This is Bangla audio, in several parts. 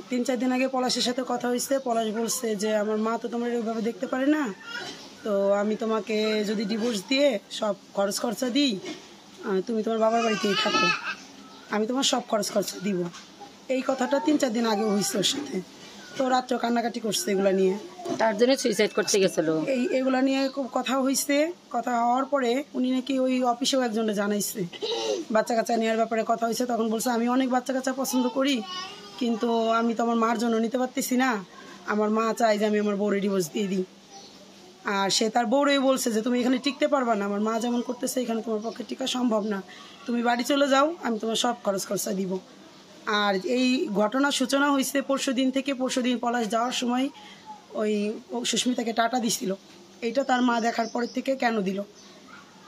3-4 দিন আগে পলাশের সাথে কথা হয়েছে। পলাশ বলছে যে আমার মা তো তোমার ওইভাবে দেখতে পারে না, তো আমি তোমাকে যদি ডিভোর্স দিয়ে সব খরচ খরচা দিই, তুমি তোমার বাবার বাড়িতেই থাকো, আমি তোমার সব খরচ খরচা দিব। এই কথাটা 3-4 দিন আগে হয়েছে ওর সাথে। তো রাত্রে কান্নাকাটি করছে এগুলা নিয়ে, তার জন্য সুইসাইড করতে গেছিল। এগুলা নিয়ে খুব কথা হয়েছে। কথা হওয়ার পরে উনি নাকি ওই অফিসেও একজনে জানাইছে, বাচ্চা কাচ্চা নেওয়ার ব্যাপারে কথা হয়েছে। তখন বলছে আমি অনেক বাচ্চা কাচ্চা পছন্দ করি, কিন্তু আমি তো আমার মার জন্য নিতে পারতেছি না, আমার মা চায় যে আমি আমার বউরে ডিভোর্স দিয়ে দিই। আর সে তার বউরেই বলছে যে তুমি এখানে টিকতে পারবা না, আমার মা যেমন করতেছে এখানে তোমার পক্ষে টিকা সম্ভব না, তুমি বাড়ি চলে যাও, আমি তোমার সব খরচ খরচা দিব। আর এই ঘটনার সূচনা হয়েছে পরশুদিন থেকে। পরশুদিন পলাশ যাওয়ার সময় ওই সুস্মিতাকে টাটা দিছিল, এইটা তার মা দেখার পরের থেকে কেন দিল।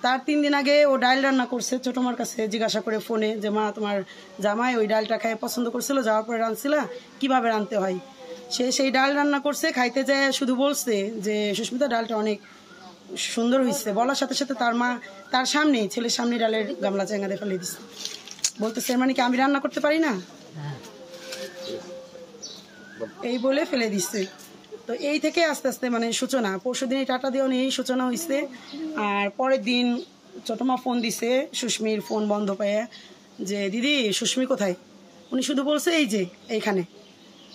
তার 3 দিন আগে ও ডাল রান্না করছে, ছোটো মার কাছে জিজ্ঞাসা করে ফোনে যে মা তোমার জামাই ওই ডালটা খাই পছন্দ করছিল, যাওয়ার পরে রাঁধছিল, কীভাবে রাঁধতে হয়। সে সেই ডাল রান্না করছে, খাইতে যায় শুধু বলছে যে সুস্মিতা ডালটা অনেক সুন্দর হয়েছে। বলার সাথে সাথে তার মা তার সামনেই, ছেলের সামনে ডালের গামলা চেঙ্গাতে ফেলে দিচ্ছে, বলতেছে মানে কি আমি রান্না করতে পারি না, এই বলে ফেলে দিচ্ছে। তো এই থেকে আস্তে আস্তে মানে সূচনা, পরশুদিন টাটা দেওয়া নিয়ে এই সূচনা হয়েছে। আর পরের দিন ছোটো মা ফোন দিছে, সুস্মির ফোন বন্ধ পেয়ে, যে দিদি সুস্মি কোথায়। উনি শুধু বলছে এই যে এইখানে।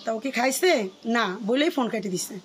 তা ও কি খাইছে না বলেই ফোন কেটে দিচ্ছে।